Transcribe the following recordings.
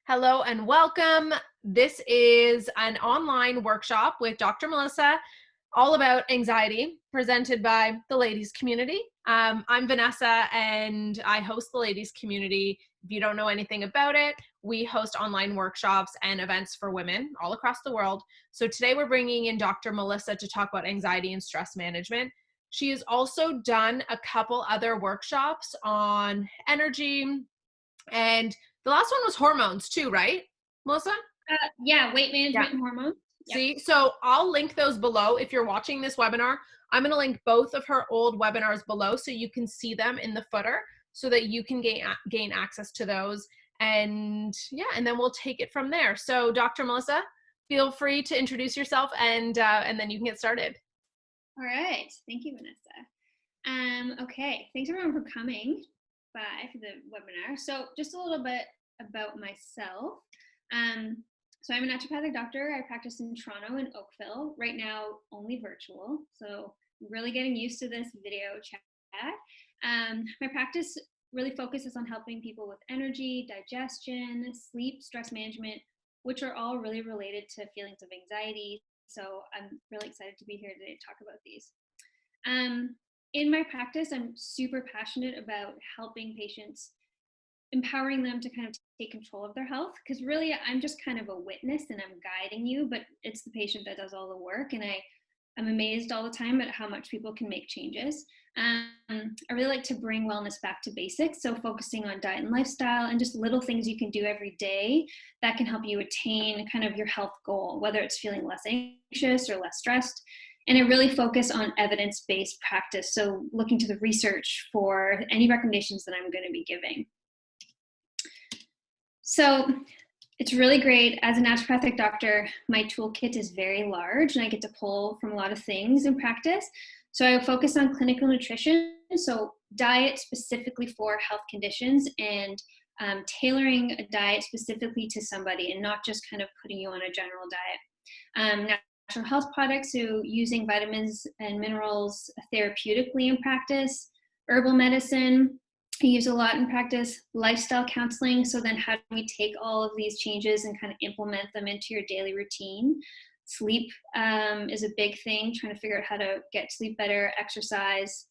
Hello and welcome. This is an online workshop with Dr. Melissa all about anxiety presented by the ladies community. I'm Vanessa and I host the ladies community. If you don't know anything about it, we host online workshops and events for women all across the world. So today we're bringing in Dr. Melissa to talk about anxiety and stress management. She has also done a couple other workshops on energy, and the last one was hormones too, right, Melissa? Yeah, weight management and hormones. Yep. See, so I'll link those below. If you're watching this webinar, I'm going to link both of her old webinars below so you can see them in the footer so that you can gain access to those. And yeah, and then we'll take it from there. So Dr. Melissa, feel free to introduce yourself and then you can get started. All right. Thank you, Vanessa. Okay. Thanks everyone for coming by for the webinar. So just a little bit about myself. So I'm a naturopathic doctor. I practice in Toronto and Oakville. Right now, only virtual. So really getting used to this video chat. My practice really focuses on helping people with energy, digestion, sleep, stress management, which are all really related to feelings of anxiety. So I'm really excited to be here today to talk about these. In my practice, I'm super passionate about helping patients, empowering them to kind of take control of their health, because really I'm just kind of a witness and I'm guiding you, but it's the patient that does all the work. And I'm amazed all the time at how much people can make changes. I really like to bring wellness back to basics. So focusing on diet and lifestyle and just little things you can do every day that can help you attain kind of your health goal, whether it's feeling less anxious or less stressed. And I really focus on evidence-based practice. So looking to the research for any recommendations that I'm going to be giving. So it's really great. As a naturopathic doctor, my toolkit is very large and I get to pull from a lot of things in practice. So I focus on clinical nutrition, so diet specifically for health conditions, and tailoring a diet specifically to somebody and not just kind of putting you on a general diet. Natural health products, so using vitamins and minerals therapeutically in practice, herbal medicine, I use a lot in practice, lifestyle counseling. So then how do we take all of these changes and kind of implement them into your daily routine? Sleep is a big thing, trying to figure out how to get sleep better, exercise.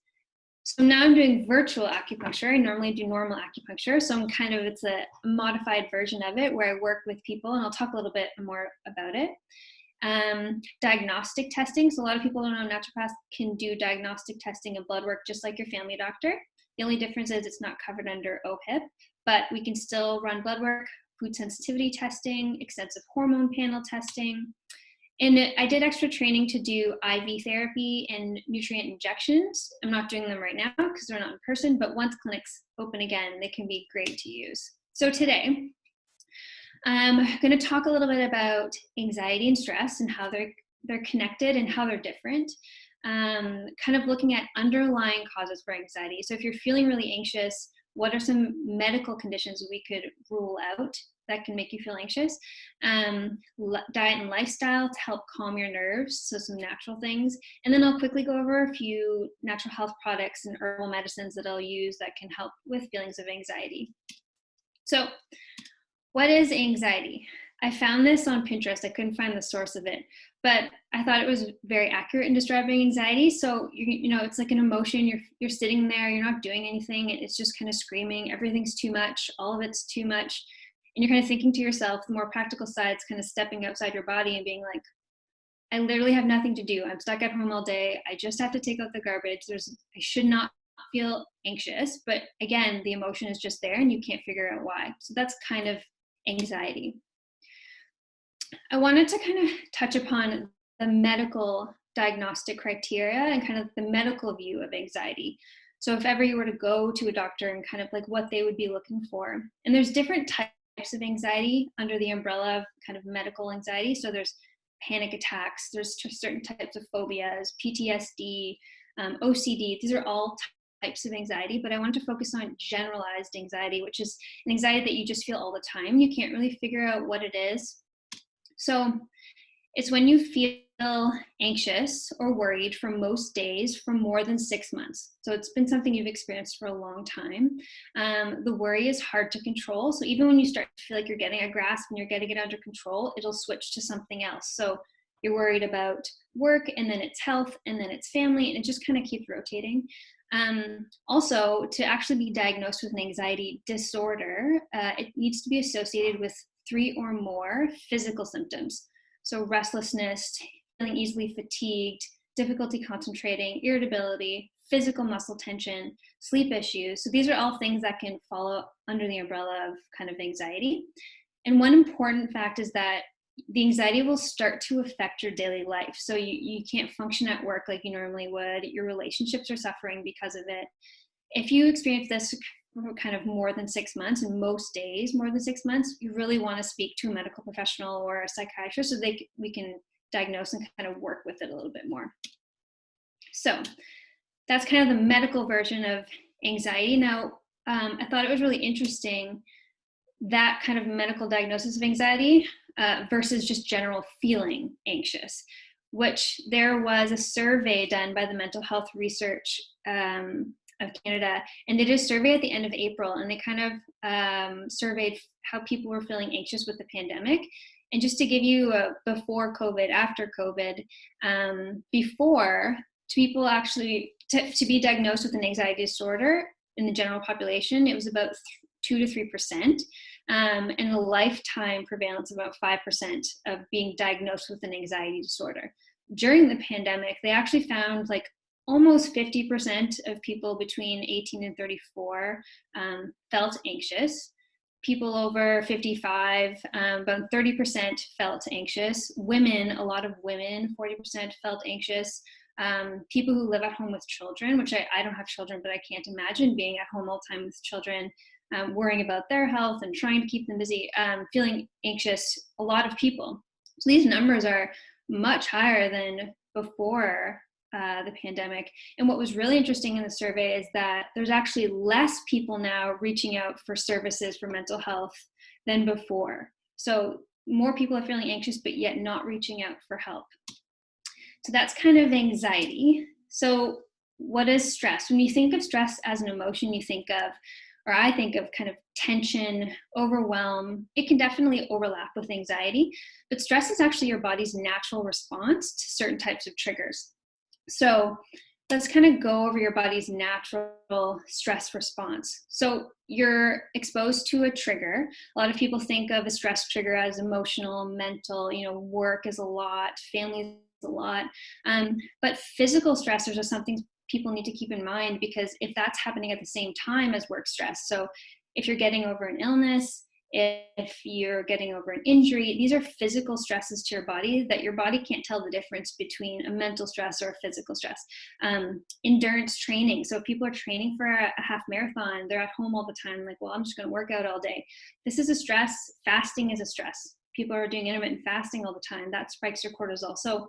So now I'm doing virtual acupuncture. I normally do normal acupuncture. So it's a modified version of it where I work with people, and I'll talk a little bit more about it. Diagnostic testing. So a lot of people don't know naturopaths can do diagnostic testing and blood work just like your family doctor. The only difference is it's not covered under OHIP, but we can still run blood work, food sensitivity testing, extensive hormone panel testing. And I did extra training to do IV therapy and nutrient injections. I'm not doing them right now because they're not in person, but once clinics open again, they can be great to use. So today, I'm going to talk a little bit about anxiety and stress and how they're connected and how they're different. Kind of looking at underlying causes for anxiety. So if you're feeling really anxious, what are some medical conditions we could rule out that can make you feel anxious? Diet and lifestyle to help calm your nerves, so some natural things. And then I'll quickly go over a few natural health products and herbal medicines that I'll use that can help with feelings of anxiety. So what is anxiety? I found this on Pinterest. I couldn't find the source of it, but I thought it was very accurate in describing anxiety. So, it's like an emotion. You're sitting there, you're not doing anything. It's just kind of screaming. Everything's too much. All of it's too much. And you're kind of thinking to yourself, the more practical side's kind of stepping outside your body and being like, I literally have nothing to do. I'm stuck at home all day. I just have to take out the garbage. I should not feel anxious. But again, the emotion is just there and you can't figure out why. So that's kind of anxiety. I wanted to kind of touch upon the medical diagnostic criteria and kind of the medical view of anxiety. So if ever you were to go to a doctor and kind of like what they would be looking for. And there's different types of anxiety under the umbrella of kind of medical anxiety. So there's panic attacks, there's certain types of phobias, PTSD, OCD. These are all types of anxiety, but I want to focus on generalized anxiety, which is an anxiety that you just feel all the time. You can't really figure out what it is. So It's when you feel anxious or worried for most days for more than 6 months. So it's been something you've experienced for a long time. The worry is hard to control. So even when you start to feel like you're getting a grasp and you're getting it under control, it'll switch to something else. So you're worried about work, and then it's health, and then it's family, and it just kind of keeps rotating. Also, to actually be diagnosed with an anxiety disorder, it needs to be associated with 3 or more physical symptoms. So restlessness, feeling easily fatigued, difficulty concentrating, irritability, physical muscle tension, sleep issues. So these are all things that can fall under the umbrella of kind of anxiety. And one important fact is that the anxiety will start to affect your daily life. So you can't function at work like you normally would. Your relationships are suffering because of it. If you experience this for kind of more than 6 months, and most days more than 6 months, you really want to speak to a medical professional or a psychiatrist so we can diagnose and kind of work with it a little bit more. So that's kind of the medical version of anxiety. Now, I thought it was really interesting, that kind of medical diagnosis of anxiety versus just general feeling anxious, which there was a survey done by the Mental Health Research of Canada, and they did a survey at the end of April, and they kind of surveyed how people were feeling anxious with the pandemic. And just to give you a before COVID, after COVID, before, to people actually to be diagnosed with an anxiety disorder in the general population, it was about 2 to 3%, and a lifetime prevalence of about 5% of being diagnosed with an anxiety disorder. During the pandemic, they actually found like almost 50% of people between 18 and 34 felt anxious. People over 55, about 30% felt anxious. Women, a lot of women, 40% felt anxious. People who live at home with children, which I don't have children, but I can't imagine being at home all the time with children, worrying about their health and trying to keep them busy, feeling anxious, a lot of people. So these numbers are much higher than before the pandemic. And what was really interesting in the survey is that there's actually less people now reaching out for services for mental health than before. So more people are feeling anxious, but yet not reaching out for help. So that's kind of anxiety. So what is stress? When you think of stress as an emotion, you think of, or I think of, kind of tension, overwhelm. It can definitely overlap with anxiety, but stress is actually your body's natural response to certain types of triggers. So let's kind of go over your body's natural stress response. So you're exposed to a trigger. A lot of people think of a stress trigger as emotional, mental, work is a lot, family is a lot. But physical stressors are something people need to keep in mind, because if that's happening at the same time as work stress, so if you're getting over an illness, if you're getting over an injury, these are physical stresses to your body that your body can't tell the difference between a mental stress or a physical stress. Endurance training. So if people are training for a half marathon, they're at home all the time, like, well, I'm just going to work out all day. This is a stress. Fasting is a stress. People are doing intermittent fasting all the time. That spikes your cortisol. So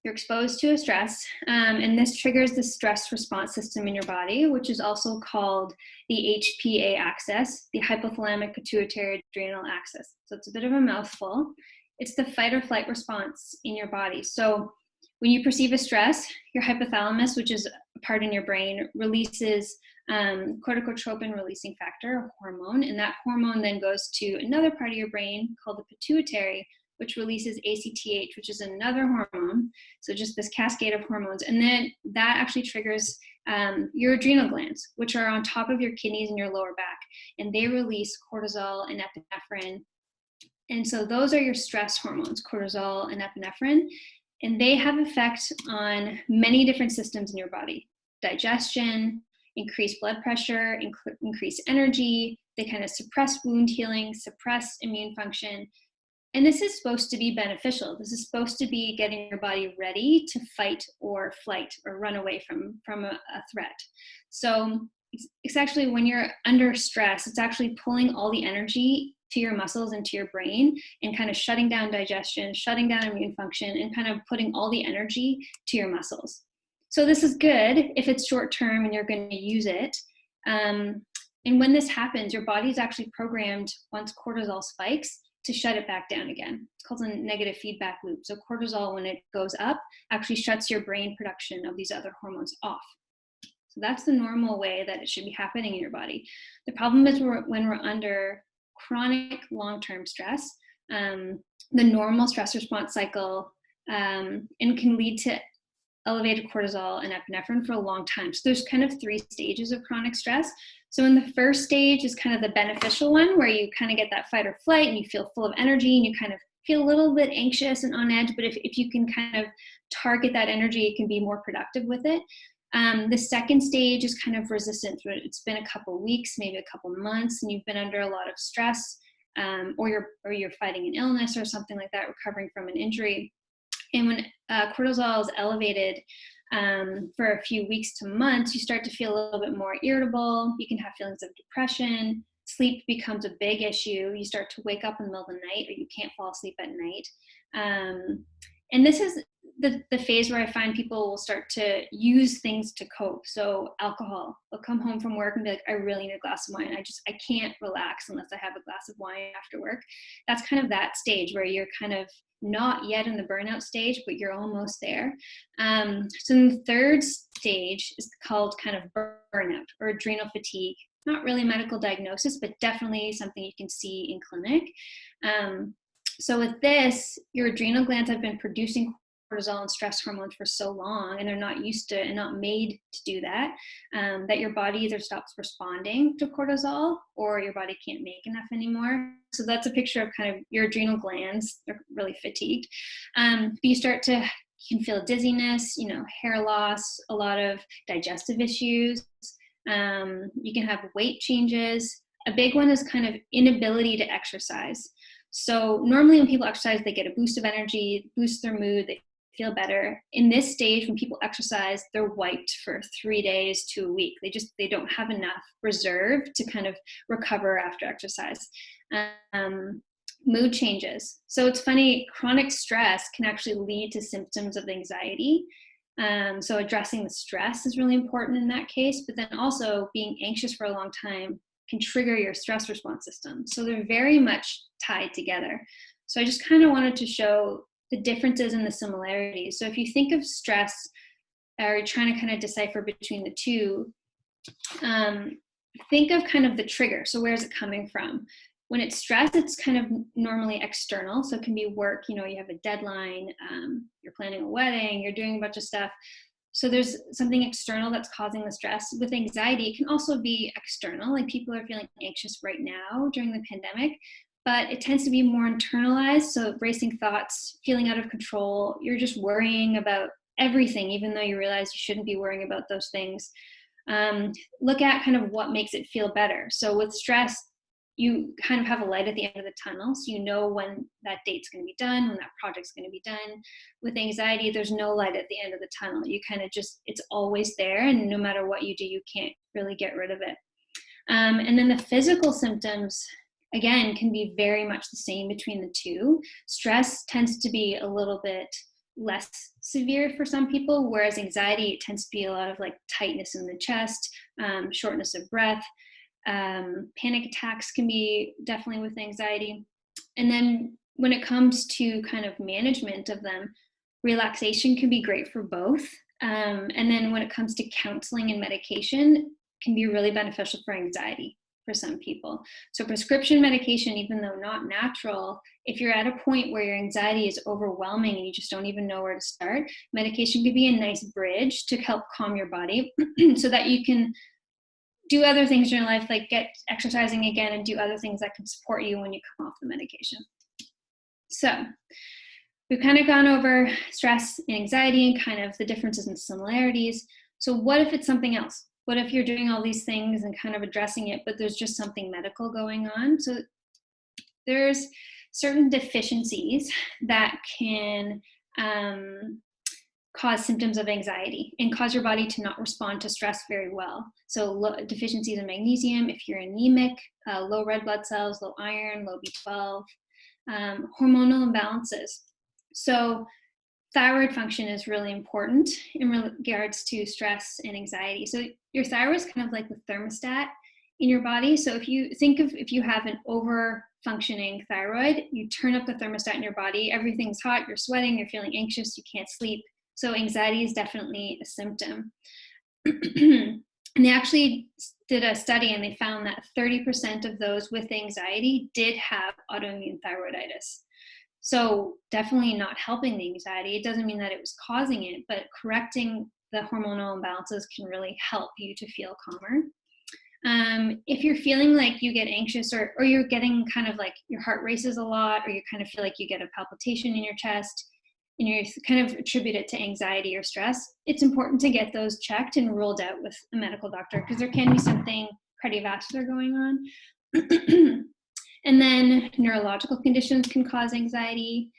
you're exposed to a stress, and this triggers the stress response system in your body, which is also called the HPA axis, the hypothalamic pituitary adrenal axis. So it's a bit of a mouthful. It's the fight or flight response in your body. So when you perceive a stress, your hypothalamus, which is a part in your brain, releases corticotropin releasing factor, a hormone, and that hormone then goes to another part of your brain called the pituitary, which releases ACTH, which is another hormone. So just this cascade of hormones. And then that actually triggers your adrenal glands, which are on top of your kidneys and your lower back. And they release cortisol and epinephrine. And so those are your stress hormones, cortisol and epinephrine. And they have effect on many different systems in your body. Digestion, increased blood pressure, increased energy. They kind of suppress wound healing, suppress immune function. And this is supposed to be beneficial. This is supposed to be getting your body ready to fight or flight or run away from a threat. So it's actually, when you're under stress, it's actually pulling all the energy to your muscles and to your brain and kind of shutting down digestion, shutting down immune function, and kind of putting all the energy to your muscles. So this is good if it's short term and you're going to use it. And when this happens, your body is actually programmed, once cortisol spikes, to shut it back down again. It's called a negative feedback loop. So cortisol, when it goes up, actually shuts your brain production of these other hormones off. So that's the normal way that it should be happening in your body. The problem is when we're under chronic long-term stress, the normal stress response cycle and can lead to elevated cortisol and epinephrine for a long time. So there's kind of 3 stages of chronic stress. So in the first stage is kind of the beneficial one, where you kind of get that fight or flight and you feel full of energy and you kind of feel a little bit anxious and on edge, but if you can kind of target that energy, you can be more productive with it. The second stage is kind of resistance, where it's been a couple weeks, maybe a couple months, and you've been under a lot of stress, or you're fighting an illness or something like that, recovering from an injury. And when cortisol is elevated for a few weeks to months, you start to feel a little bit more irritable. You can have feelings of depression. Sleep becomes a big issue. You start to wake up in the middle of the night, or you can't fall asleep at night. And this is the phase where I find people will start to use things to cope. So alcohol, they'll come home from work and be like, I really need a glass of wine. I can't relax unless I have a glass of wine after work. That's kind of that stage where you're kind of not yet in the burnout stage, but you're almost there. So the third stage is called kind of burnout or adrenal fatigue. Not really a medical diagnosis, but definitely something you can see in clinic. So with this, your adrenal glands have been producing cortisol and stress hormones for so long, and they're not used to and not made to do that, that your body either stops responding to cortisol or your body can't make enough anymore. So that's a picture of kind of your adrenal glands. They're really fatigued. But you can feel dizziness, hair loss, a lot of digestive issues. You can have weight changes. A big one is kind of inability to exercise. So normally when people exercise, they get a boost of energy, boost their mood, they feel better. In this stage, when people exercise, they're wiped for 3 days to a week. They don't have enough reserve to kind of recover after exercise. Mood changes. So it's funny, chronic stress can actually lead to symptoms of anxiety. So addressing the stress is really important in that case, but then also being anxious for a long time can trigger your stress response system. So they're very much tied together. So I just kind of wanted to show the differences and the similarities. So if you think of stress, or you're trying to kind of decipher between the two, think of kind of the trigger. So where's it coming from? When it's stress, it's kind of normally external. So it can be work, you have a deadline, you're planning a wedding, you're doing a bunch of stuff. So there's something external that's causing the stress. With anxiety, it can also be external. Like people are feeling anxious right now during the pandemic, but it tends to be more internalized. So racing thoughts, feeling out of control, you're just worrying about everything, even though you realize you shouldn't be worrying about those things. Look at kind of what makes it feel better. So with stress, you kind of have a light at the end of the tunnel. So you know when that date's going to be done, when that project's going to be done. With anxiety, there's no light at the end of the tunnel. You kind of it's always there. And no matter what you do, you can't really get rid of it. And then the physical symptoms, again, can be very much the same between the two. Stress tends to be a little bit less severe for some people, whereas anxiety, it tends to be a lot of like tightness in the chest, shortness of breath. Panic attacks can be definitely with anxiety. And then when it comes to kind of management of them, relaxation can be great for both. And then when it comes to counseling and medication, can be really beneficial for anxiety for some people. So prescription medication, even though not natural, if you're at a point where your anxiety is overwhelming and you just don't even know where to start, medication could be a nice bridge to help calm your body so that you can do other things in your life, like get exercising again and do other things that can support you when you come off the medication. So we've kind of gone over stress and anxiety and kind of the differences and similarities. So what if it's something else? What if you're doing all these things and kind of addressing it, but there's just something medical going on? So there's certain deficiencies that can cause symptoms of anxiety and cause your body to not respond to stress very well. So deficiencies in magnesium, if you're anemic, low red blood cells, low iron, low B12, hormonal imbalances. So thyroid function is really important in regards to stress and anxiety. So your thyroid is kind of like the thermostat in your body. So if you think of, if you have an over functioning thyroid, you turn up the thermostat in your body, everything's hot, you're sweating, you're feeling anxious, you can't sleep. So anxiety is definitely a symptom. And they actually did a study and they found that 30% of those with anxiety did have autoimmune thyroiditis. So definitely not helping the anxiety. It doesn't mean that it was causing it, but correcting the hormonal imbalances can really help you to feel calmer. If you're feeling like you get anxious or you're getting kind of like your heart races a lot, or you kind of feel like you get a palpitation in your chest, and you kind of attribute it to anxiety or stress, it's important to get those checked and ruled out with a medical doctor, because there can be something cardiovascular going on. And then neurological conditions can cause anxiety.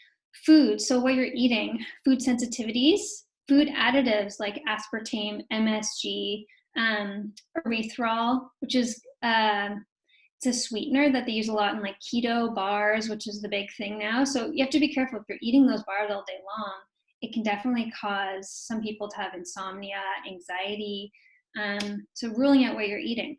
Food, so what you're eating, food sensitivities, food additives like aspartame, MSG, erythritol, which is it's a sweetener that they use a lot in like keto bars, which is the big thing now. So you have to be careful if you're eating those bars all day long. It can definitely cause some people to have insomnia, anxiety. So ruling out what you're eating.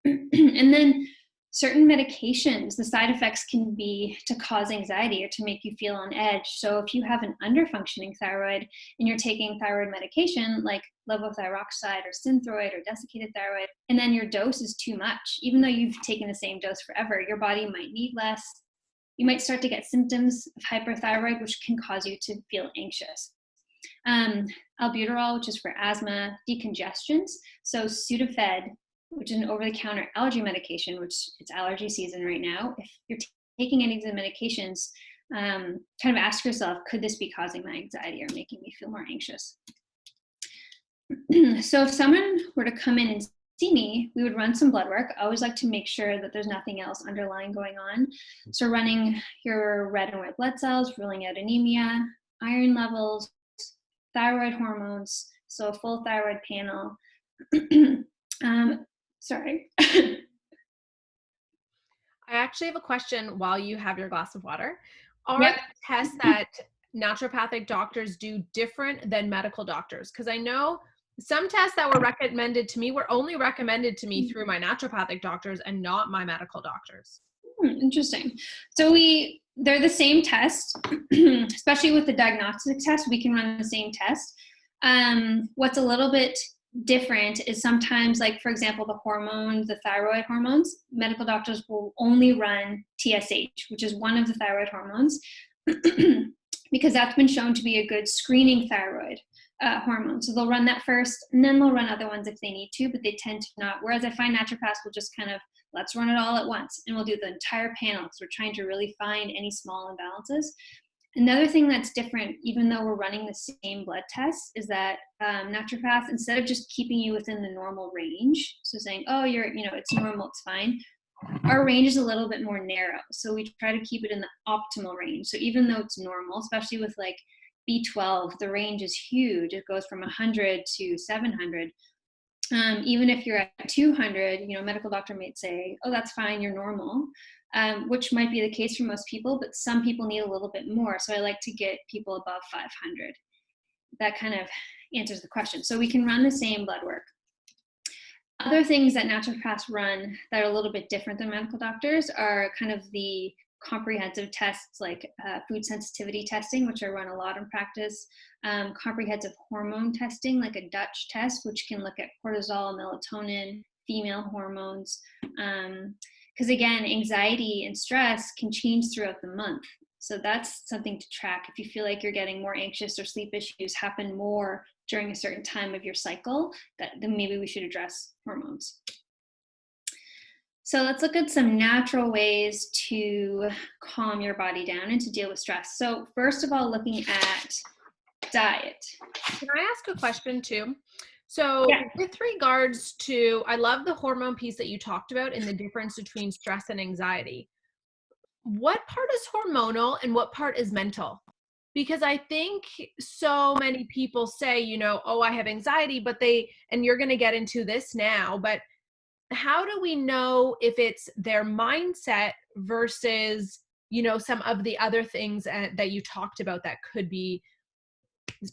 And then certain medications, the side effects can be to cause anxiety or to make you feel on edge. So if you have an underfunctioning thyroid and you're taking thyroid medication like levothyroxine or Synthroid or desiccated thyroid, and then your dose is too much, even though you've taken the same dose forever, your body might need less. You might start to get symptoms of hyperthyroid, which can cause you to feel anxious. Albuterol, which is for asthma, decongestions. So Sudafed, which is an over-the-counter allergy medication, which it's allergy season right now. If you're taking any of the medications, kind of ask yourself, could this be causing my anxiety or making me feel more anxious? So if someone were to come in and see me, we would run some blood work. I always like to make sure that there's nothing else underlying going on. So running your red and white blood cells, ruling out anemia, iron levels, thyroid hormones, so a full thyroid panel. Sorry. I actually have a question while you have your glass of water. Are Yep. tests that naturopathic doctors do different than medical doctors? Because I know some tests that were recommended to me were only recommended to me through my naturopathic doctors and not my medical doctors. Interesting. So they're the same test, especially with the diagnostic test, we can run the same test. What's a little bit different is sometimes, like for example, the hormones, the thyroid hormones, medical doctors will only run TSH, which is one of the thyroid hormones, because that's been shown to be a good screening thyroid hormone. So they'll run that first, and then they'll run other ones if they need to, but they tend to not. Whereas I find naturopaths will just kind of, let's run it all at once, and we'll do the entire panel because we're trying to really find any small imbalances. Another thing that's different, even though we're running the same blood tests, is that naturopaths, instead of just keeping you within the normal range, so saying, oh, it's normal, it's fine, our range is a little bit more narrow. So we try to keep it in the optimal range. So even though it's normal, especially with like B12, the range is huge. It goes from 100 to 700. Even if you're at 200, a medical doctor might say, oh, that's fine, you're normal. Which might be the case for most people, but some people need a little bit more. So I like to get people above 500. That kind of answers the question. So we can run the same blood work. Other things that naturopaths run that are a little bit different than medical doctors are kind of the comprehensive tests like food sensitivity testing, which I run a lot in practice, comprehensive hormone testing like a Dutch test, which can look at cortisol, melatonin, female hormones. Because again, anxiety and stress can change throughout the month. So that's something to track. If you feel like you're getting more anxious or sleep issues happen more during a certain time of your cycle, then maybe we should address hormones. So let's look at some natural ways to calm your body down and to deal with stress. So first of all, looking at diet. Can I ask a question too? So with regards to, I love the hormone piece that you talked about and the difference between stress and anxiety. What part is hormonal and what part is mental? Because I think so many people say, oh, I have anxiety, and you're going to get into this now, but how do we know if it's their mindset versus, some of the other things that you talked about that could be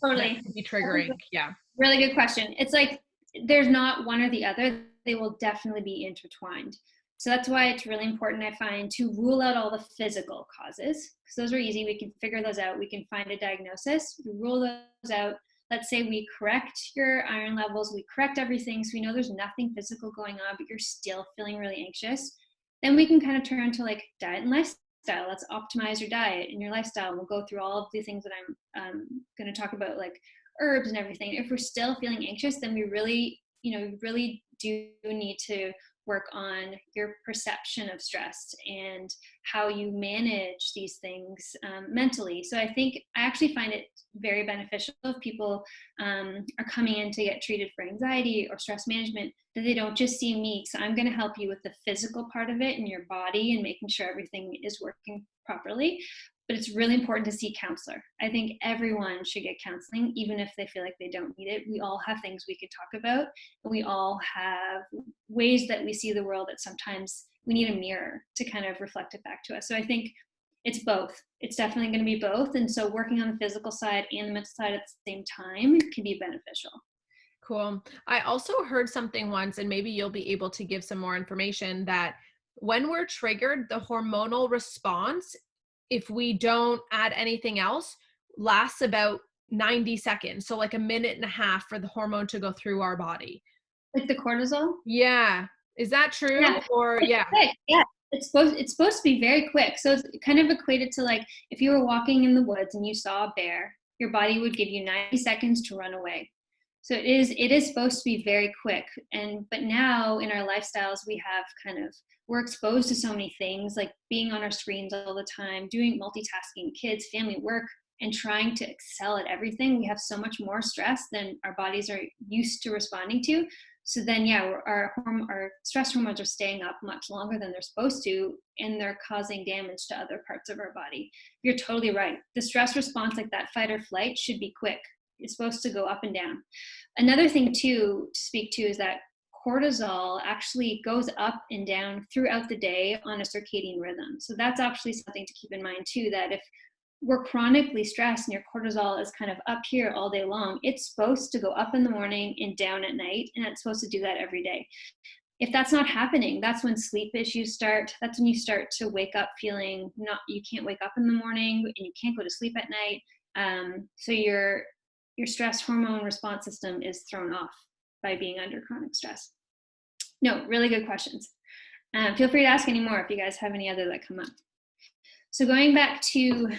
totally triggering? Yeah. Really good question. It's like there's not one or the other. they will definitely be intertwined. So that's why it's really important, I find, to rule out all the physical causes, because those are easy. We can figure those out. We can find a diagnosis. We rule those out. Let's say we correct your iron levels, we correct everything, so we know there's nothing physical going on, but you're still feeling really anxious. Then we can kind of turn to like diet and lifestyle. Let's optimize your diet and your lifestyle. We'll go through all of the things that I'm going to talk about, like herbs and everything. If we're still feeling anxious, then we really, really do need to work on your perception of stress and how you manage these things mentally. So I actually find it very beneficial if people are coming in to get treated for anxiety or stress management, that they don't just see me. So I'm going to help you with the physical part of it in your body and making sure everything is working properly. But it's really important to see a counselor. I think everyone should get counseling, even if they feel like they don't need it. We all have things we could talk about, and we all have ways that we see the world that sometimes we need a mirror to kind of reflect it back to us. So I think it's both. It's definitely going to be both. And so working on the physical side and the mental side at the same time can be beneficial. Cool. I also heard something once, and maybe you'll be able to give some more information, that when we're triggered, the hormonal response, if we don't add anything else, lasts about 90 seconds. So like a minute and a half for the hormone to go through our body. Like the cortisol? Yeah. Is that true? Yeah. Or yeah. Quick. Yeah. It's supposed to be very quick. So it's kind of equated to like if you were walking in the woods and you saw a bear, your body would give you 90 seconds to run away. So it is supposed to be very quick. But now in our lifestyles, we're exposed to so many things, like being on our screens all the time, doing multitasking, kids, family, work, and trying to excel at everything. We have so much more stress than our bodies are used to responding to. So then, yeah, our stress hormones are staying up much longer than they're supposed to, and they're causing damage to other parts of our body. You're totally right. The stress response, like that fight or flight, should be quick. It's supposed to go up and down. Another thing to speak to is that cortisol actually goes up and down throughout the day on a circadian rhythm. So that's actually something to keep in mind too, that if we're chronically stressed and your cortisol is kind of up here all day long, it's supposed to go up in the morning and down at night, and it's supposed to do that every day. If that's not happening, that's when sleep issues start. That's when you start to wake up feeling you can't wake up in the morning and you can't go to sleep at night. So your stress hormone response system is thrown off by being under chronic stress. No, really good questions. Feel free to ask any more if you guys have any other that come up. So going back to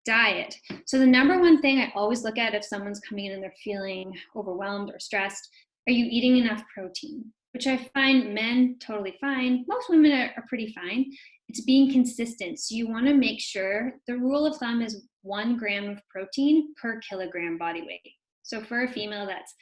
diet. So the number one thing I always look at if someone's coming in and they're feeling overwhelmed or stressed, are you eating enough protein? Which I find men totally fine. Most women are pretty fine. It's being consistent. So you want to make sure, the rule of thumb is 1 gram of protein per kilogram body weight. So for a female, that's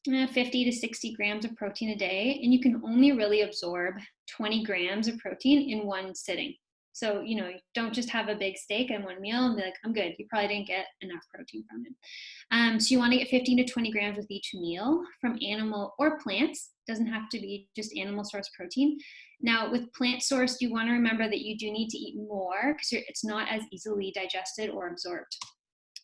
50 to 60 grams of protein a day, and you can only really absorb 20 grams of protein in one sitting. So, you don't just have a big steak in one meal and be like, I'm good. You probably didn't get enough protein from it. So you want to get 15 to 20 grams with each meal from animal or plants. It doesn't have to be just animal source protein. Now with plant source, you want to remember that you do need to eat more because it's not as easily digested or absorbed.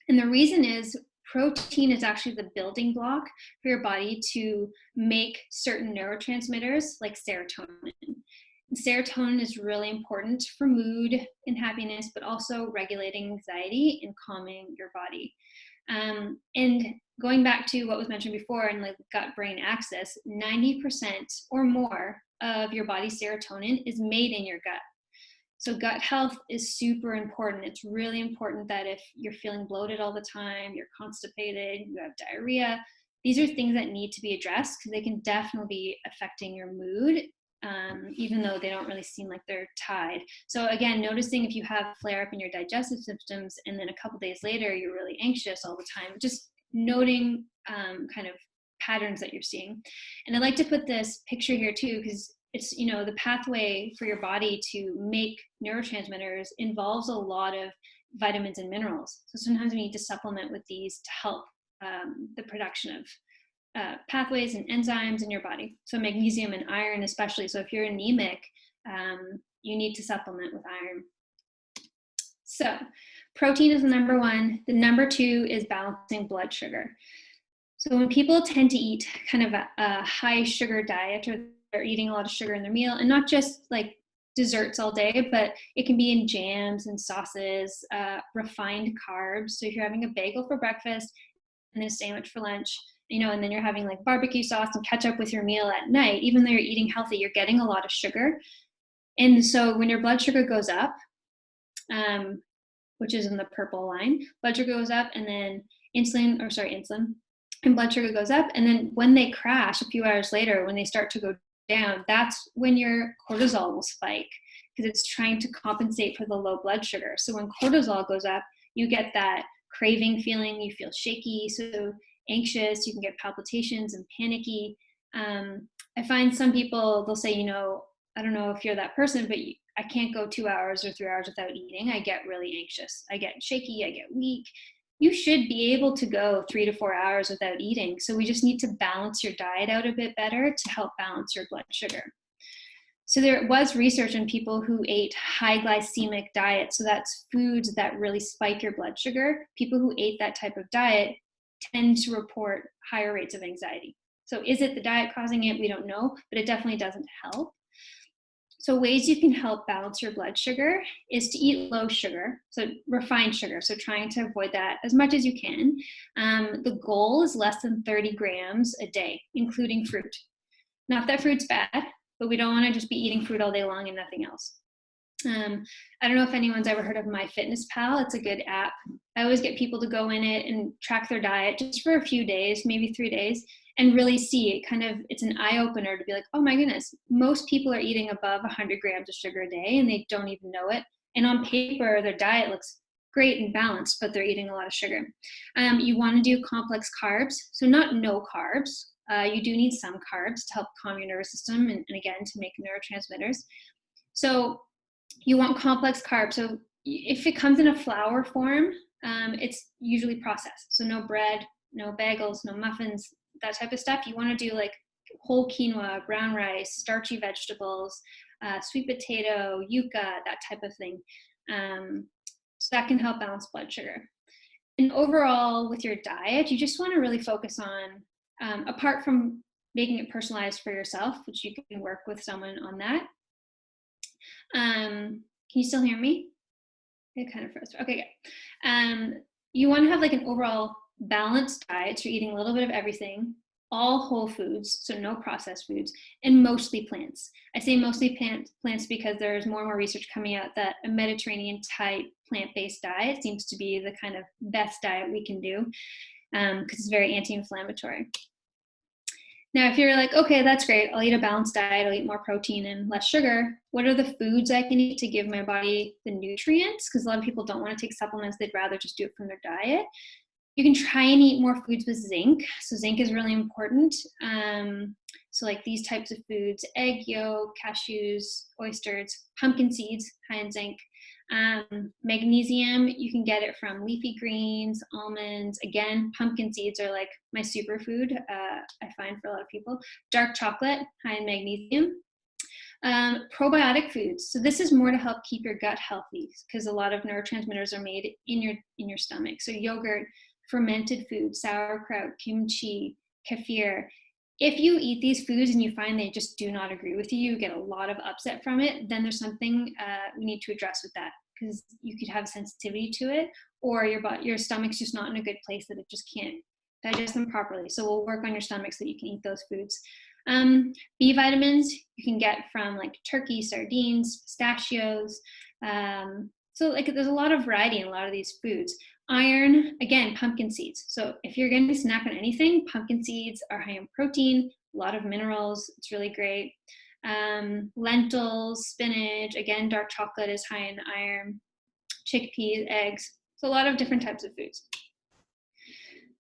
And the reason is protein is actually the building block for your body to make certain neurotransmitters like serotonin. Serotonin is really important for mood and happiness, but also regulating anxiety and calming your body. And going back to what was mentioned before and like gut-brain axis, 90% or more of your body's serotonin is made in your gut. So gut health is super important. It's really important that if you're feeling bloated all the time, you're constipated, you have diarrhea, these are things that need to be addressed because they can definitely be affecting your mood. Even though they don't really seem like they're tied. So again, noticing if you have flare up in your digestive systems and then a couple days later you're really anxious all the time, just noting kind of patterns that you're seeing. And I like to put this picture here too, because it's, the pathway for your body to make neurotransmitters involves a lot of vitamins and minerals. So sometimes we need to supplement with these to help the production of pathways and enzymes in your body. So magnesium and iron especially. So if you're anemic, you need to supplement with iron. So protein is the number one. The number two is balancing blood sugar. So when people tend to eat kind of a high sugar diet, or are eating a lot of sugar in their meal, and not just like desserts all day, but it can be in jams and sauces, refined carbs. So if you're having a bagel for breakfast and then a sandwich for lunch, and then you're having like barbecue sauce and ketchup with your meal at night, even though you're eating healthy, you're getting a lot of sugar. And so when your blood sugar goes up, which is in the purple line, blood sugar goes up, and then insulin, and blood sugar goes up. And then when they crash a few hours later, when they start to go down, that's when your cortisol will spike, because it's trying to compensate for the low blood sugar. So when cortisol goes up, you get that craving feeling, you feel shaky, so anxious, you can get palpitations and panicky. I find some people, they'll say, I don't know if you're that person, but I can't go 2 hours or 3 hours without eating. I get really anxious. I get shaky. I get weak. You should be able to go 3 to 4 hours without eating. So we just need to balance your diet out a bit better to help balance your blood sugar. So there was research on people who ate high glycemic diet. So that's foods that really spike your blood sugar. People who ate that type of diet tend to report higher rates of anxiety. So is it the diet causing it? We don't know, but it definitely doesn't help. So ways you can help balance your blood sugar is to eat low sugar, so refined sugar. So trying to avoid that as much as you can. The goal is less than 30 grams a day, including fruit. Not that fruit's bad, but we don't want to just be eating fruit all day long and nothing else. I don't know if anyone's ever heard of MyFitnessPal. It's a good app. I always get people to go in it and track their diet just for a few days, maybe 3 days, and really see it. It's an eye opener to be like, oh my goodness, most people are eating above 100 grams of sugar a day and they don't even know it. And on paper, their diet looks great and balanced, but they're eating a lot of sugar. You want to do complex carbs. So not no carbs. You do need some carbs to help calm your nervous system and again, to make neurotransmitters. So you want complex carbs. So if it comes in a flour form, it's usually processed. So no bread, no bagels, no muffins, that type of stuff. You want to do like whole quinoa, brown rice, starchy vegetables, sweet potato, yuca, that type of thing. So that can help balance blood sugar. And overall, with your diet, you just want to really focus on, apart from making it personalized for yourself, which you can work with someone on that. Can you still hear me? It kind of froze. Okay, good. You want to have like an overall balanced diet. So you're eating a little bit of everything, all whole foods, so no processed foods, and mostly plants. I say mostly plants because there's more and more research coming out that a Mediterranean type plant-based diet seems to be the kind of best diet we can do, because it's very anti-inflammatory. Now, if you're like, okay, that's great, I'll eat a balanced diet, I'll eat more protein and less sugar, what are the foods I can eat to give my body the nutrients? Because a lot of people don't want to take supplements, they'd rather just do it from their diet. You can try and eat more foods with zinc. So zinc is really important. So like these types of foods, egg yolk, cashews, oysters, pumpkin seeds, high in zinc. Magnesium, you can get it from leafy greens, almonds. Again, pumpkin seeds are like my superfood, I find for a lot of people. Dark chocolate, high in magnesium. Probiotic foods. So this is more to help keep your gut healthy, because a lot of neurotransmitters are made in your stomach. So yogurt, fermented foods, sauerkraut, kimchi, kefir. If you eat these foods and you find they just do not agree with you, you get a lot of upset from it, then there's something we need to address with that, because you could have sensitivity to it, or your stomach's just not in a good place that it just can't digest them properly. So we'll work on your stomach so that you can eat those foods. B vitamins you can get from like turkey, sardines, pistachios. So like there's a lot of variety in a lot of these foods. Iron, again, pumpkin seeds. So if you're going to snack on anything, pumpkin seeds are high in protein, a lot of minerals. It's really great. Lentils, spinach, again, dark chocolate is high in iron. Chickpeas, eggs. So a lot of different types of foods.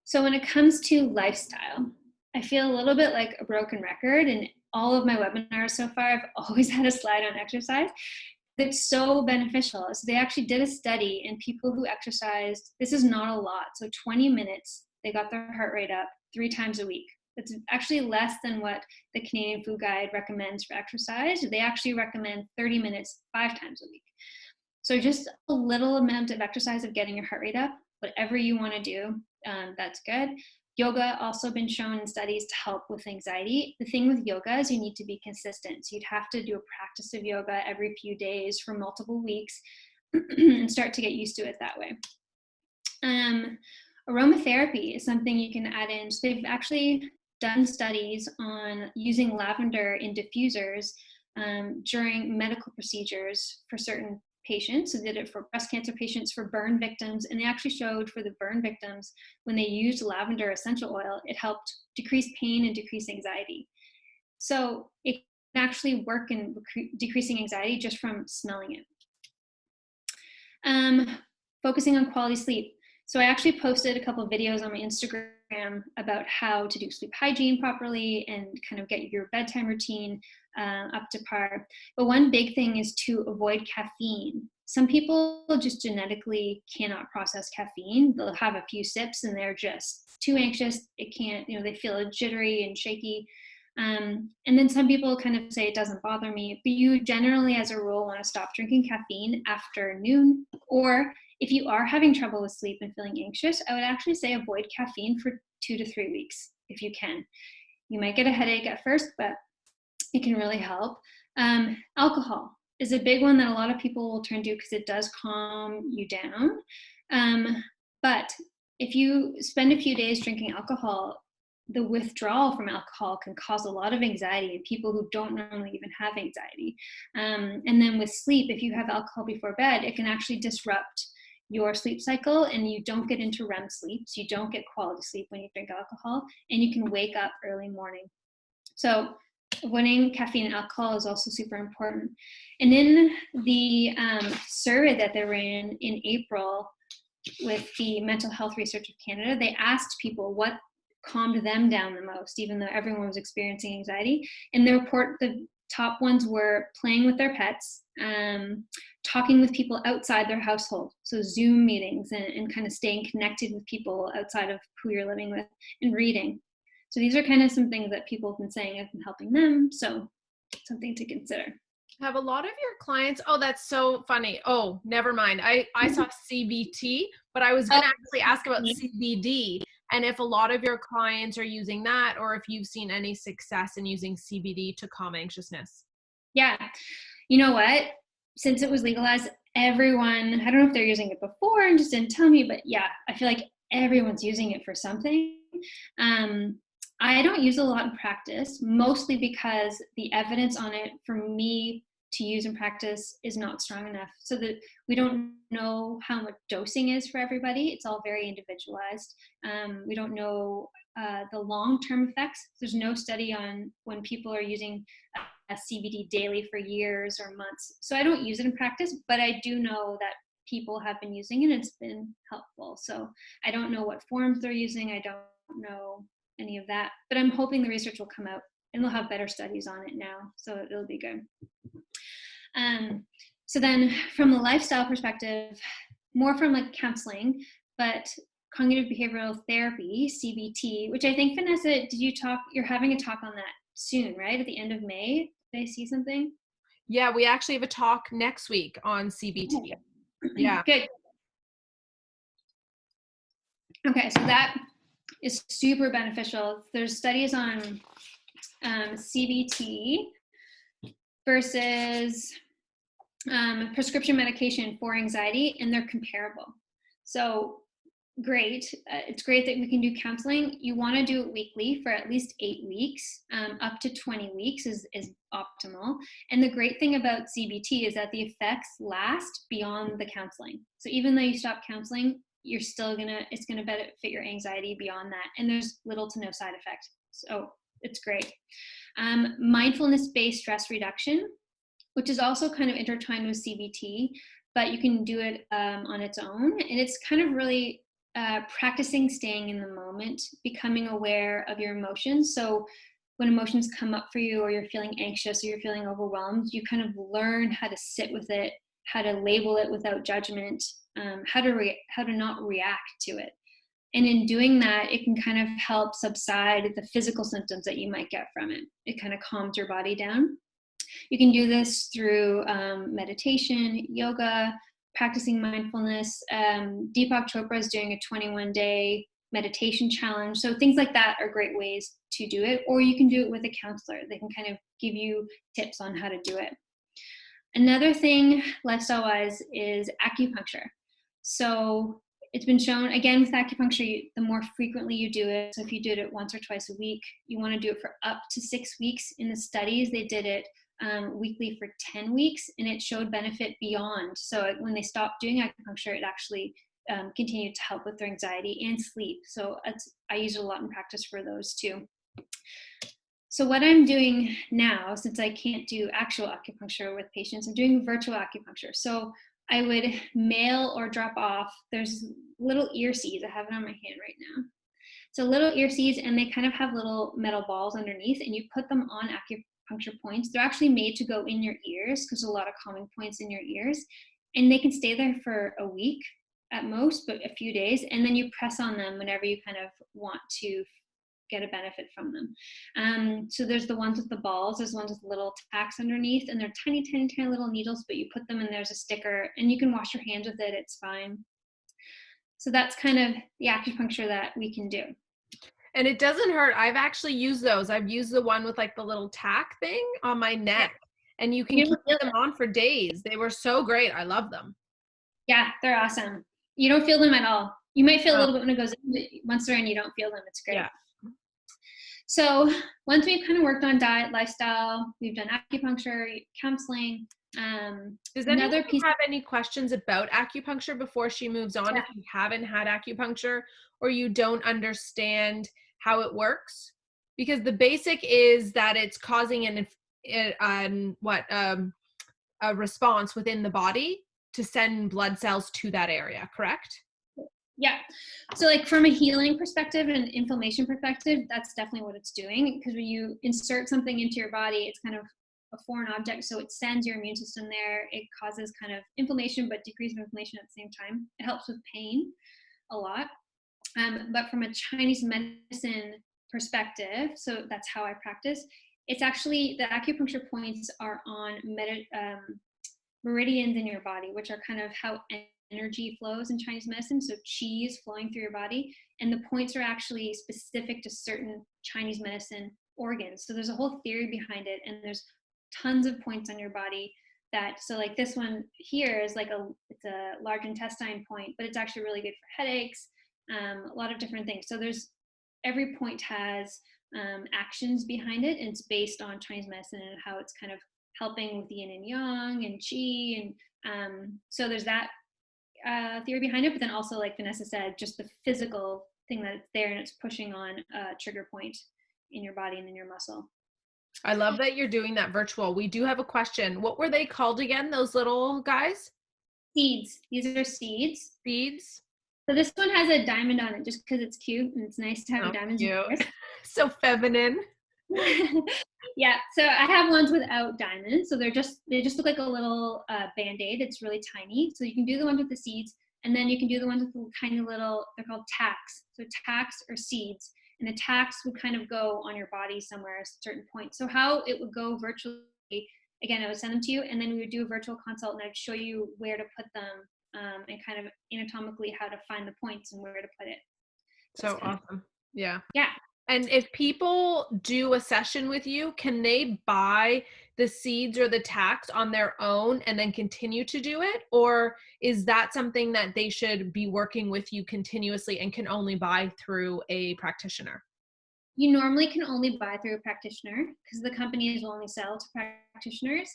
So when it comes to lifestyle, I feel a little bit like a broken record. In all of my webinars so far, I've always had a slide on exercise. It's so beneficial. So they actually did a study, and people who exercised, this is not a lot, so 20 minutes, they got their heart rate up 3 times a week. It's actually less than what the Canadian Food Guide recommends for exercise. They actually recommend 30 minutes 5 times a week. So just a little amount of exercise of getting your heart rate up, whatever you want to do, that's good. Yoga also been shown in studies to help with anxiety. The thing with yoga is you need to be consistent. So you'd have to do a practice of yoga every few days for multiple weeks and start to get used to it that way. Aromatherapy is something you can add in. So they've actually done studies on using lavender in diffusers during medical procedures for certain patients. So they did it for breast cancer patients, for burn victims, and they actually showed for the burn victims, when they used lavender essential oil, it helped decrease pain and decrease anxiety. So it can actually work in decreasing anxiety just from smelling it. Focusing on quality sleep. So I actually posted a couple of videos on my Instagram about how to do sleep hygiene properly and kind of get your bedtime routine up to par. But one big thing is to avoid caffeine. Some people just genetically cannot process caffeine. They'll have a few sips and they're just too anxious. It can't, they feel jittery and shaky. And then some people kind of say it doesn't bother me, but you generally, as a rule, want to stop drinking caffeine after noon. Or if you are having trouble with sleep and feeling anxious, I would actually say avoid caffeine for 2 to 3 weeks if you can. You might get a headache at first, but it can really help. Alcohol is a big one that a lot of people will turn to because it does calm you down. But if you spend a few days drinking alcohol, the withdrawal from alcohol can cause a lot of anxiety in people who don't normally even have anxiety. And then with sleep, if you have alcohol before bed, it can actually disrupt your sleep cycle and you don't get into REM sleep. So you don't get quality sleep when you drink alcohol, and you can wake up early morning. So avoiding caffeine and alcohol is also super important. And in the survey that they ran in April with the Mental Health Research of Canada, they asked people what calmed them down the most, even though everyone was experiencing anxiety. And the report, the top ones were playing with their pets, talking with people outside their household, so Zoom meetings and kind of staying connected with people outside of who you're living with, and reading. So these are kind of some things that people have been saying have been helping them, so something to consider. Have a lot of your clients, oh, that's so funny. Oh, never mind. I saw CBT, but I was going to actually ask about CBD, and if a lot of your clients are using that, or if you've seen any success in using CBD to calm anxiousness. Yeah. You know what? Since it was legalized, everyone, I don't know if they're using it before and just didn't tell me, but yeah, I feel like everyone's using it for something. I don't use a lot in practice, mostly because the evidence on it for me to use in practice is not strong enough, so that we don't know how much dosing is for everybody. It's all very individualized. We don't know the long-term effects. There's no study on when people are using a CBD daily for years or months. So I don't use it in practice, but I do know that people have been using it and it's been helpful. So I don't know what forms they're using. I don't know any of that, but I'm hoping the research will come out and they'll have better studies on it now, so it'll be good. So then from the lifestyle perspective, more from like counseling, but cognitive behavioral therapy, CBT, which I think, Vanessa, you're having a talk on that soon, right? At the end of May, did I see something? Yeah, we actually have a talk next week on CBT. Yeah. Good. Okay, so that is super beneficial. There's studies on CBT versus prescription medication for anxiety, and they're comparable. So great. It's great that we can do counseling. You want to do it weekly for at least 8 weeks. Up to 20 weeks is optimal. And the great thing about CBT is that the effects last beyond the counseling. So even though you stop counseling, you're still it's gonna benefit your anxiety beyond that. And there's little to no side effect. So it's great. Mindfulness-based stress reduction, which is also kind of intertwined with CBT, but you can do it on its own. And it's kind of really practicing staying in the moment, becoming aware of your emotions. So when emotions come up for you, or you're feeling anxious, or you're feeling overwhelmed, you kind of learn how to sit with it, how to label it without judgment, how to not react to it. And in doing that, it can kind of help subside the physical symptoms that you might get from it. It kind of calms your body down. You can do this through meditation, yoga, practicing mindfulness. Deepak Chopra is doing a 21-day meditation challenge. So things like that are great ways to do it, or you can do it with a counselor. They can kind of give you tips on how to do it. Another thing, lifestyle-wise, is acupuncture. So it's been shown, again, with acupuncture, the more frequently you do it, so if you did it once or twice a week, you want to do it for up to 6 weeks. In the studies, they did it weekly for 10 weeks, and it showed benefit beyond. So when they stopped doing acupuncture, it actually continued to help with their anxiety and sleep. So I use it a lot in practice for those too. So what I'm doing now, since I can't do actual acupuncture with patients, I'm doing virtual acupuncture. So I would mail or drop off, there's little ear seeds. I have it on my hand right now. So little ear seeds, and they kind of have little metal balls underneath, and you put them on acupuncture points. They're actually made to go in your ears because there's a lot of calming points in your ears, and they can stay there for a week at most, but a few days, and then you press on them whenever you kind of want to get a benefit from them. So there's the ones with the balls, there's ones with little tacks underneath, and they're tiny, tiny, tiny little needles, but you put them and there's a sticker, and you can wash your hands with it, it's fine. So that's kind of the acupuncture that we can do. And it doesn't hurt. I've actually used those. I've used the one with like the little tack thing on my neck, and you can keep them on for days. They were so great. I love them. Yeah, they're awesome. You don't feel them at all. You might feel a little bit when it goes in, but once they're in, you don't feel them. It's great. Yeah. So once we've kind of worked on diet, lifestyle, we've done acupuncture, counseling. Does anyone have any questions about acupuncture before she moves on? Yeah. If you haven't had acupuncture or you don't understand how it works? Because the basic is that it's causing a response within the body to send blood cells to that area, correct? Yeah. So like from a healing perspective and inflammation perspective, that's definitely what it's doing, because when you insert something into your body, it's kind of a foreign object. So it sends your immune system there. It causes kind of inflammation, but decrease of inflammation at the same time. It helps with pain a lot. But from a Chinese medicine perspective, so that's how I practice, it's actually the acupuncture points are on meridians in your body, which are kind of how energy flows in Chinese medicine. So qi is flowing through your body, and the points are actually specific to certain Chinese medicine organs. So there's a whole theory behind it, and there's tons of points on your body that, so like this one here is like it's a large intestine point, but it's actually really good for headaches, a lot of different things. So every point has actions behind it, and it's based on Chinese medicine and how it's kind of helping with yin and yang and qi, and so there's that theory behind it, but then also, like Vanessa said, just the physical thing that it's there and it's pushing on a trigger point in your body and in your muscle. I love that you're doing that virtual. We do have a question. What were they called again, those little guys? Seeds. These are seeds. Seeds. So this one has a diamond on it just because it's cute, and it's nice to have diamonds in yours. So feminine. Yeah, so I have ones without diamonds, so they just look like a little band-aid. It's really tiny. So you can do the ones with the seeds, and then you can do the ones with the tiny little, they're called tacks. So tacks or seeds, and the tacks would kind of go on your body somewhere at a certain point. So how it would go virtually, again, I would send them to you, and then we would do a virtual consult, and I'd show you where to put them, and kind of anatomically how to find the points and where to put it. So awesome. Yeah. Yeah. And if people do a session with you, can they buy the seeds or the tacks on their own and then continue to do it? Or is that something that they should be working with you continuously and can only buy through a practitioner? You normally can only buy through a practitioner because the companies will only sell to practitioners.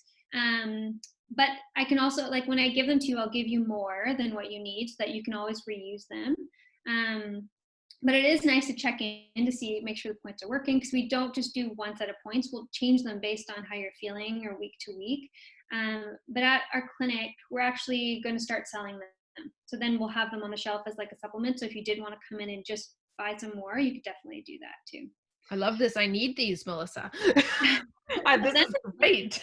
But I can also, like when I give them to you, I'll give you more than what you need so that you can always reuse them. But it is nice to check in to see, make sure the points are working, because we don't just do one set of points. We'll change them based on how you're feeling or week to week. But at our clinic, we're actually going to start selling them. So then we'll have them on the shelf as like a supplement. So if you did want to come in and just buy some more, you could definitely do that too. I love this. I need these, Melissa. This is great.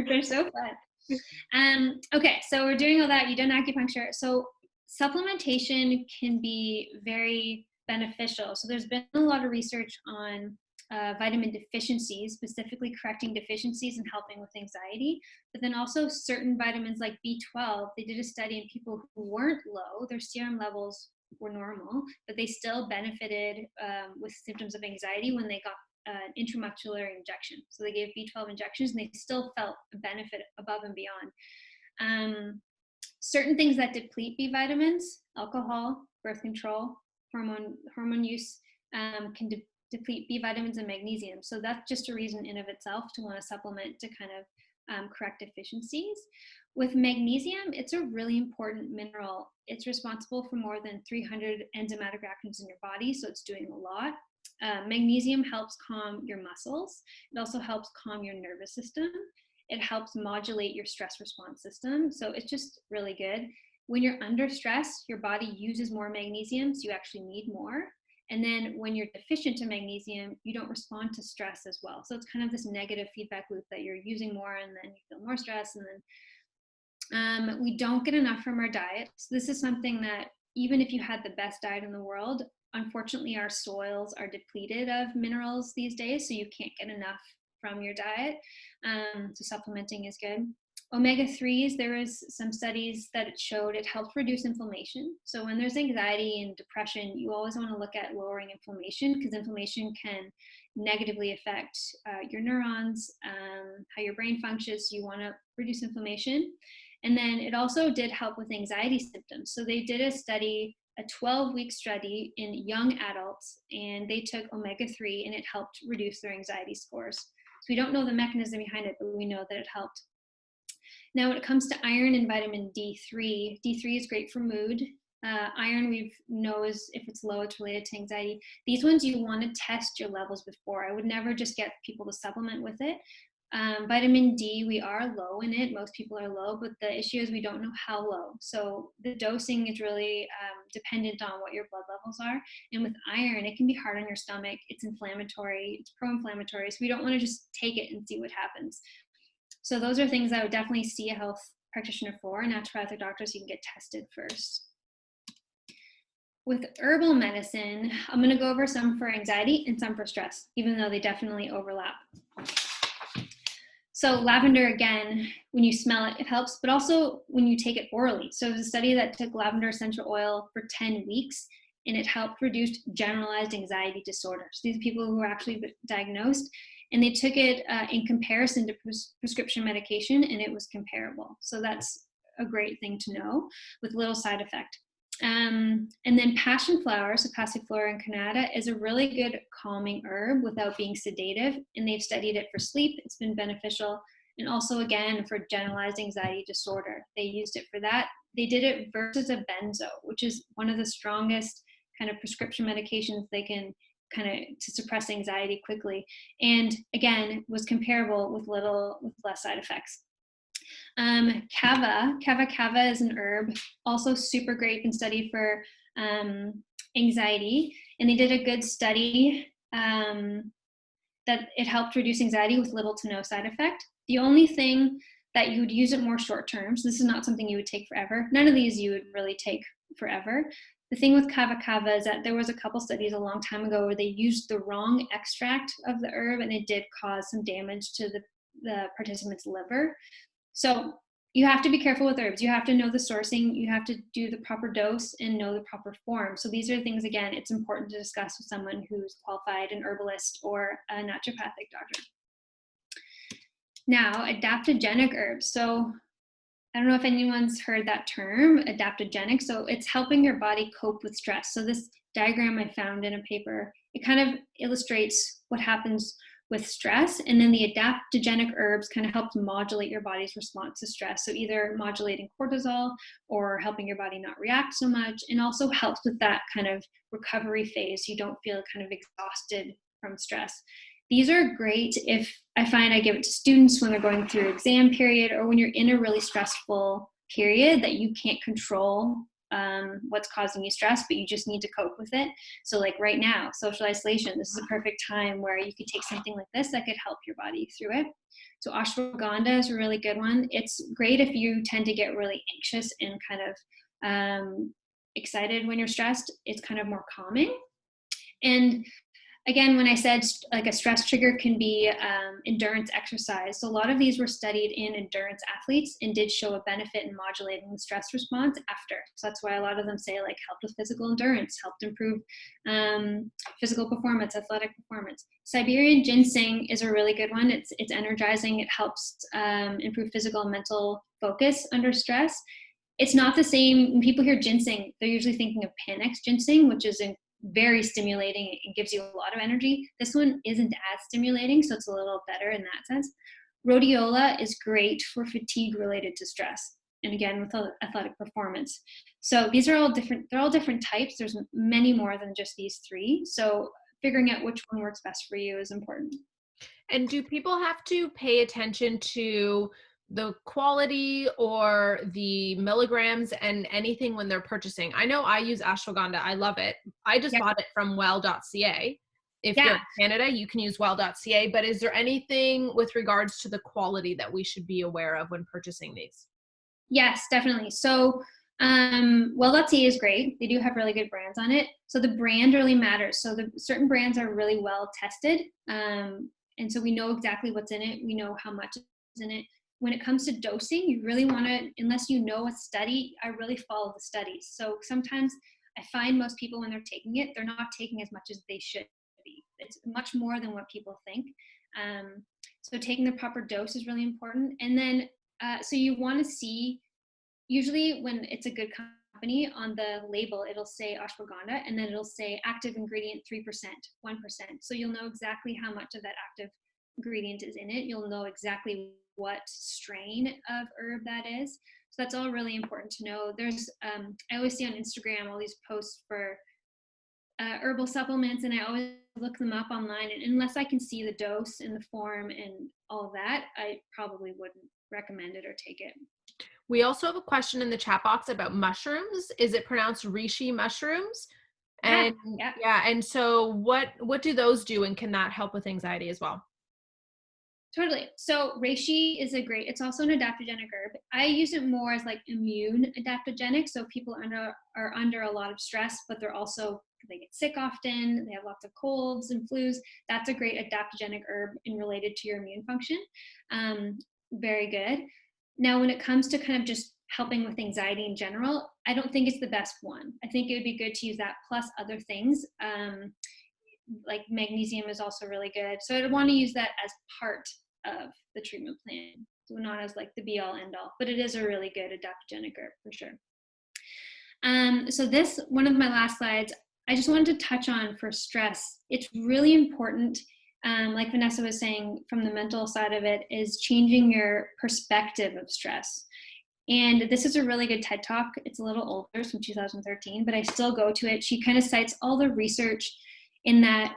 They're so fun. Okay, so we're doing all that. You've done acupuncture. So supplementation can be very beneficial. So there's been a lot of research on vitamin deficiencies, specifically correcting deficiencies and helping with anxiety, but then also certain vitamins like B12. They did a study in people who weren't low, their serum levels were normal, but they still benefited with symptoms of anxiety when they got an intramuscular injection. So they gave B12 injections and they still felt a benefit above and beyond. Certain things that deplete B vitamins, alcohol, birth control, hormone use, can deplete B vitamins and magnesium. So that's just a reason in of itself to want to supplement to kind of correct deficiencies. With magnesium, it's a really important mineral. It's responsible for more than 300 enzymatic reactions in your body, so it's doing a lot. Magnesium helps calm your muscles. It also helps calm your nervous system. It helps modulate your stress response system. So it's just really good. When you're under stress, your body uses more magnesium, so you actually need more. And then when you're deficient in magnesium, you don't respond to stress as well. So it's kind of this negative feedback loop that you're using more and then you feel more stress. And then we don't get enough from our diet. So this is something that even if you had the best diet in the world, unfortunately our soils are depleted of minerals these days, so you can't get enough from your diet. So supplementing is good. Omega-3s, there was some studies that it showed it helped reduce inflammation. So when there's anxiety and depression, you always want to look at lowering inflammation, because inflammation can negatively affect your neurons, how your brain functions. So you want to reduce inflammation. And then it also did help with anxiety symptoms. So they did a study, a 12-week study in young adults, and they took omega-3 and it helped reduce their anxiety scores. So we don't know the mechanism behind it, but we know that it helped. Now, when it comes to iron and vitamin D3, D3 is great for mood. Iron, we know is if it's low, it's related to anxiety. These ones you want to test your levels before. I would never just get people to supplement with it. Vitamin D, we are low in it. Most people are low, but the issue is we don't know how low. So the dosing is really dependent on what your blood levels are. And with iron, it can be hard on your stomach. It's inflammatory, it's pro-inflammatory. So we don't want to just take it and see what happens. So those are things I would definitely see a health practitioner for. Naturopathic doctors, you can get tested first. With herbal medicine, I'm going to go over some for anxiety and some for stress, even though they definitely overlap. So lavender, again, when you smell it, it helps, but also when you take it orally. So it was a study that took lavender essential oil for 10 weeks, and it helped reduce generalized anxiety disorder. So these are people who were actually diagnosed, and they took it in comparison to prescription medication, and it was comparable. So that's a great thing to know with little side effect. And then passion flower, so Passiflora incarnata, is a really good calming herb without being sedative, and they've studied it for sleep. It's been beneficial, and also again for generalized anxiety disorder. They used it for that. They did it versus a benzo, which is one of the strongest kind of prescription medications they can kind of to suppress anxiety quickly, and again was comparable with less side effects. Kava is an herb, also super great, been studied for anxiety, and they did a good study that it helped reduce anxiety with little to no side effect. The only thing that you would use it more short term, so this is not something you would take forever. None of these you would really take forever. The thing with kava is that there was a couple studies a long time ago where they used the wrong extract of the herb, and it did cause some damage to the participant's liver. So you have to be careful with herbs. You have to know the sourcing. You have to do the proper dose and know the proper form. So these are things, again, it's important to discuss with someone who's qualified, an herbalist or a naturopathic doctor. Now, adaptogenic herbs. So I don't know if anyone's heard that term, adaptogenic. So it's helping your body cope with stress. So this diagram I found in a paper, it kind of illustrates what happens with stress, and then the adaptogenic herbs kind of help modulate your body's response to stress. So either modulating cortisol or helping your body not react so much, and also helps with that kind of recovery phase. You don't feel kind of exhausted from stress. These are great if I find I give it to students when they're going through exam period, or when you're in a really stressful period that you can't control what's causing you stress, but you just need to cope with it. So like right now, social isolation, this is a perfect time where you could take something like this that could help your body through it. So ashwagandha is a really good one. It's great if you tend to get really anxious and kind of excited when you're stressed. It's kind of more calming. And again, when I said like a stress trigger can be endurance exercise, so a lot of these were studied in endurance athletes and did show a benefit in modulating the stress response after. So that's why a lot of them say like helped with physical endurance, helped improve physical performance, athletic performance. Siberian ginseng is a really good one. It's energizing. It helps improve physical and mental focus under stress. It's not the same. When people hear ginseng, they're usually thinking of Panax ginseng, which is very stimulating and gives you a lot of energy. This one isn't as stimulating, so it's a little better in that sense. Rhodiola is great for fatigue related to stress, and again with athletic performance. So these are all different. They're all different types. There's many more than just these three. So figuring out which one works best for you is important. And do people have to pay attention to the quality or the milligrams and anything when they're purchasing? I know I use ashwagandha. I love it. I just bought it from well.ca. If you're in Canada, you can use well.ca. But is there anything with regards to the quality that we should be aware of when purchasing these? Yes, definitely. So well.ca is great. They do have really good brands on it. So the brand really matters. So the certain brands are really well tested. And so we know exactly what's in it. We know how much is in it. When it comes to dosing, you really want to, unless you know a study, I really follow the studies. So sometimes I find most people when they're taking it, they're not taking as much as they should be. It's much more than what people think. So taking the proper dose is really important. And then, so you want to see, usually when it's a good company, on the label, it'll say ashwagandha, and then it'll say active ingredient 3%, 1%. So you'll know exactly how much of that active ingredient is in it. You'll know exactly what strain of herb that is. So that's all really important to know. There's, I always see on Instagram all these posts for herbal supplements, and I always look them up online. And unless I can see the dose and the form and all of that, I probably wouldn't recommend it or take it. We also have a question in the chat box about mushrooms. Is it pronounced reishi mushrooms? And and so what do those do, and can that help with anxiety as well? Totally. So reishi is it's also an adaptogenic herb. I use it more as like immune adaptogenic. So people are under a lot of stress, but they get sick often. They have lots of colds and flus. That's a great adaptogenic herb and related to your immune function. Very good. Now, when it comes to kind of just helping with anxiety in general, I don't think it's the best one. I think it would be good to use that plus other things. Like magnesium is also really good. So I'd want to use that as part of the treatment plan. So not as like the be all end all, but it is a really good adaptogenic herb for sure. So this, one of my last slides, I just wanted to touch on for stress. It's really important, like Vanessa was saying, from the mental side of it, is changing your perspective of stress. And this is a really good TED Talk. It's a little older, it's from 2013, but I still go to it. She kind of cites all the research in that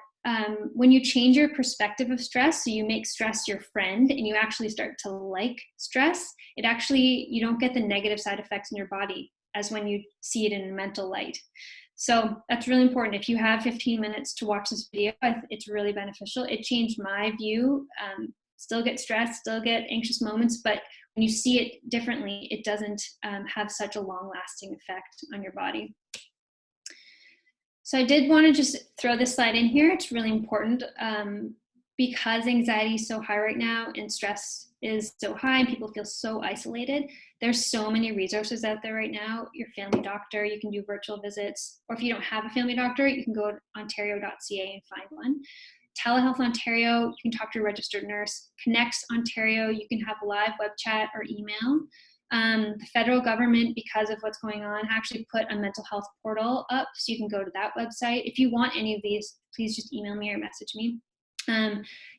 when you change your perspective of stress, so you make stress your friend and you actually start to like stress, you don't get the negative side effects in your body as when you see it in a mental light. So that's really important. If you have 15 minutes to watch this video, it's really beneficial. It changed my view. Still get stressed, still get anxious moments, but when you see it differently, it doesn't have such a long-lasting effect on your body. So I did want to just throw this slide in here. It's really important because anxiety is so high right now and stress is so high and people feel so isolated. There's so many resources out there right now. Your family doctor, you can do virtual visits, or if you don't have a family doctor, you can go to ontario.ca and find one. Telehealth Ontario, you can talk to a registered nurse. Connects Ontario, you can have live web chat or email. The federal government, because of what's going on, actually put a mental health portal up, so you can go to that website. If you want any of these, please just email me or message me.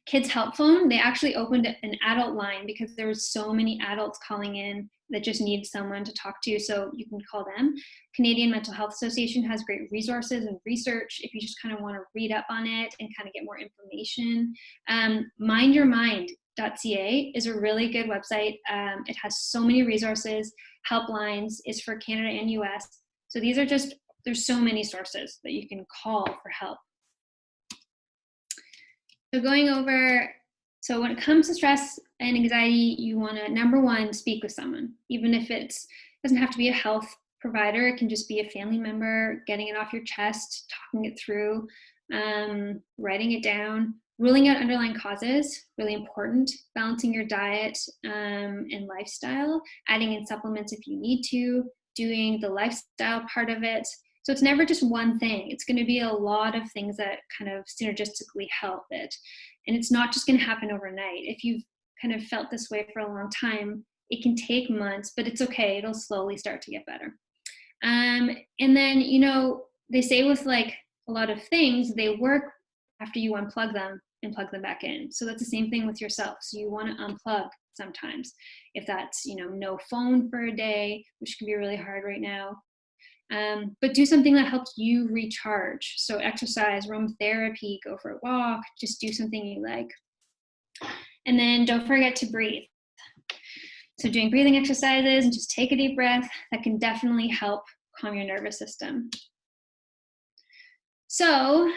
Kids Help Phone, they actually opened an adult line because there was so many adults calling in that just need someone to talk to, so you can call them. Canadian Mental Health Association has great resources and research if you just kind of want to read up on it and kind of get more information. mindyourmind.ca is a really good website. It has so many resources. Helplines is for Canada and US. So these are there's so many sources that you can call for help. So going over, so when it comes to stress and anxiety, you want to, number one, speak with someone. Even if it doesn't have to be a health provider, it can just be a family member, getting it off your chest, talking it through. writing it down, ruling out underlying causes, really important, balancing your diet and lifestyle, adding in supplements if you need to, doing the lifestyle part of it. So it's never just one thing. It's going to be a lot of things that kind of synergistically help it. And it's not just going to happen overnight. If you've kind of felt this way for a long time, it can take months, but it's okay. It'll slowly start to get better. And then, you know, they say with like a lot of things, they work after you unplug them and plug them back in. So that's the same thing with yourself. So you want to unplug sometimes. If that's, you know, no phone for a day, which can be really hard right now. But do something that helps you recharge. So exercise, aromatherapy, go for a walk, just do something you like. And then don't forget to breathe. So doing breathing exercises and just take a deep breath, that can definitely help calm your nervous system. So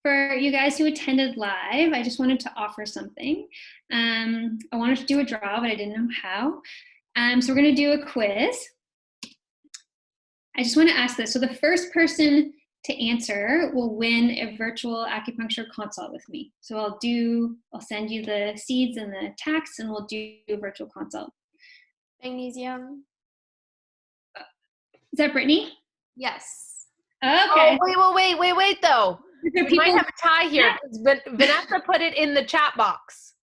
for you guys who attended live, I just wanted to offer something. I wanted to do a draw, but I didn't know how. So we're going to do a quiz. I just want to ask this. So the first person to answer will win a virtual acupuncture consult with me. So I'll send you the seeds and the tax, and we'll do a virtual consult. Magnesium. Is that Brittany? Yes. Okay. Oh, wait, though. We might have a tie here. Vanessa put it in the chat box.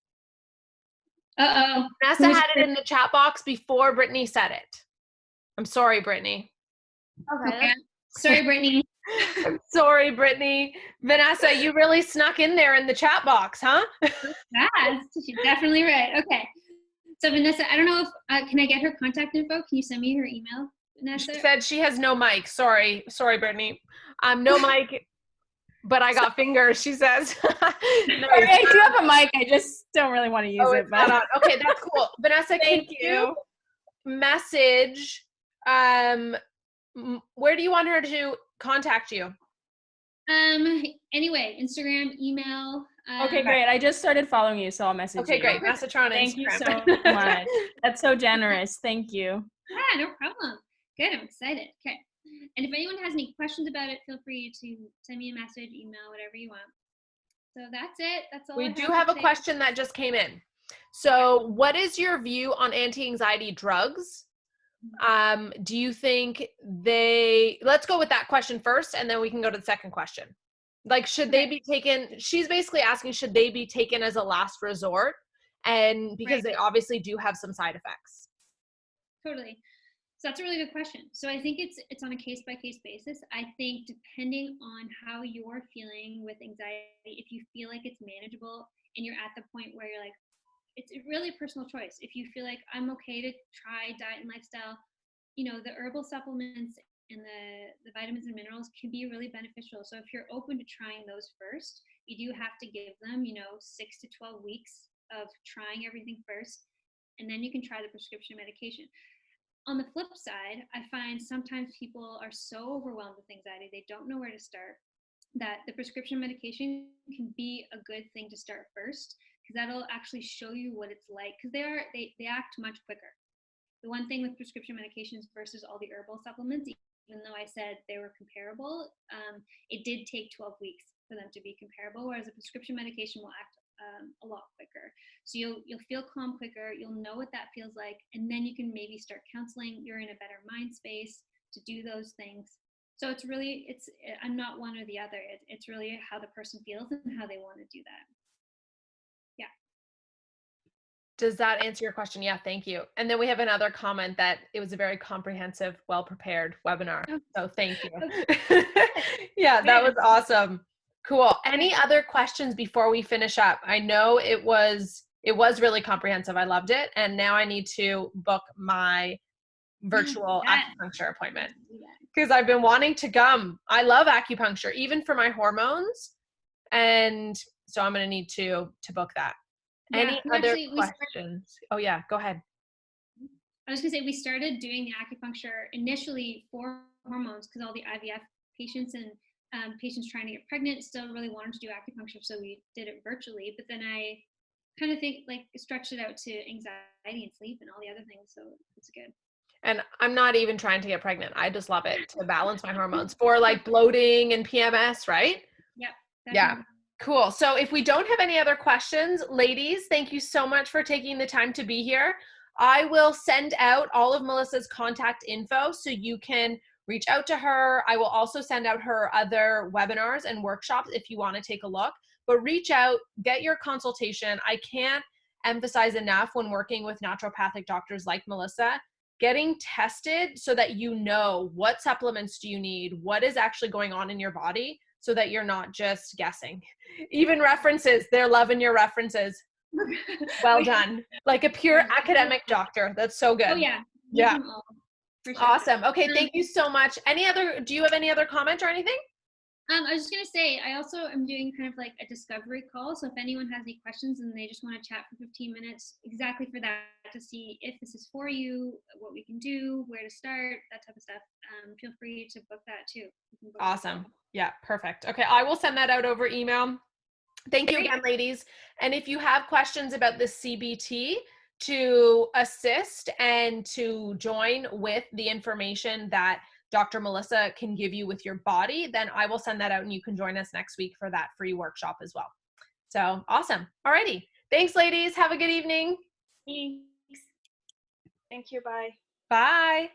Uh-oh. Vanessa had it in the chat box before Brittany said it. I'm sorry, Brittany. Okay. Sorry, Brittany. I'm sorry, Brittany. Vanessa, you really snuck in there in the chat box, huh? Yes, she's definitely right. Okay. So Vanessa, I don't know if, can I get her contact info? Can you send me her email, Vanessa? She said she has no mic. Sorry, Brittany. No mic, but I got fingers, she says. Sorry, I do have a mic. I just don't really want to use it. It's not on. Okay, that's cool. Vanessa, Thank can you. Message, where do you want her to contact you? Anyway, Instagram, email. Okay, great. I just started following you, so I'll message you. Okay, great. Message her on Thank you Instagram. so much. That's so generous. Thank you. Yeah, no problem. Good, I'm excited. Okay. And if anyone has any questions about it, feel free to send me a message, email, whatever you want. So that's it. That's all. We do have a question that just came in. So what is your view on anti-anxiety drugs? Do you think let's go with that question first, and then we can go to the second question. Like, should they be taken? She's basically asking, should they be taken as a last resort? And because they obviously do have some side effects. Totally. So that's a really good question. So I think it's on a case-by-case basis. I think depending on how you're feeling with anxiety, if you feel like it's manageable and you're at the point where you're like, it's really a personal choice. If you feel like I'm okay to try diet and lifestyle, you know, the herbal supplements and the vitamins and minerals can be really beneficial. So if you're open to trying those first, you do have to give them, you know, 6 to 12 weeks of trying everything first, and then you can try the prescription medication. On the flip side, I find sometimes people are so overwhelmed with anxiety, they don't know where to start, that the prescription medication can be a good thing to start first, because that'll actually show you what it's like, because they act much quicker. The one thing with prescription medications versus all the herbal supplements, even though I said they were comparable, it did take 12 weeks for them to be comparable, whereas a prescription medication will act a lot quicker. So you'll feel calm quicker, you'll know what that feels like, and then you can maybe start counseling. You're in a better mind space to do those things. So I'm not one or the other. It's really how the person feels and how they want to do that. Yeah. Does that answer your question? Yeah, thank you. And then we have another comment that it was a very comprehensive, well-prepared webinar. So thank you. Yeah, that was awesome. Cool. Any other questions before we finish up? I know it was really comprehensive. I loved it. And now I need to book my virtual acupuncture appointment because I've been wanting to come. I love acupuncture, even for my hormones. And so I'm going to need to book that. Yeah, Any other questions? Oh yeah, go ahead. I was going to say, we started doing the acupuncture initially for hormones because all the IVF patients and patients trying to get pregnant still really wanted to do acupuncture, so we did it virtually. But then I kind of think like stretched it out to anxiety and sleep and all the other things, so it's good. And I'm not even trying to get pregnant. I just love it to balance my hormones for like bloating and PMS, right? Yep. Yeah. Cool. So if we don't have any other questions, ladies, thank you so much for taking the time to be here. I will send out all of Melissa's contact info so you can reach out to her. I will also send out her other webinars and workshops if you want to take a look. But reach out, get your consultation. I can't emphasize enough when working with naturopathic doctors like Melissa, getting tested so that you know what supplements do you need, what is actually going on in your body, so that you're not just guessing. Even references, they're loving your references. Well done. Like a pure academic doctor. That's so good. Oh yeah. Yeah. For sure. Awesome. Okay, thank you so much. Do you have any other comment or anything? I was just gonna say, I also am doing kind of like a discovery call. So if anyone has any questions and they just want to chat for 15 minutes, exactly for that, to see if this is for you, what we can do, where to start, that type of stuff, feel free to book that too. Awesome. Yeah, perfect. Okay, I will send that out over email. Thank you again, ladies. And if you have questions about the CBT, to assist and to join with the information that Dr. Melissa can give you with your body, then I will send that out and you can join us next week for that free workshop as well. So awesome. Alrighty. Thanks, ladies. Have a good evening. Thanks. Thank you. Bye. Bye.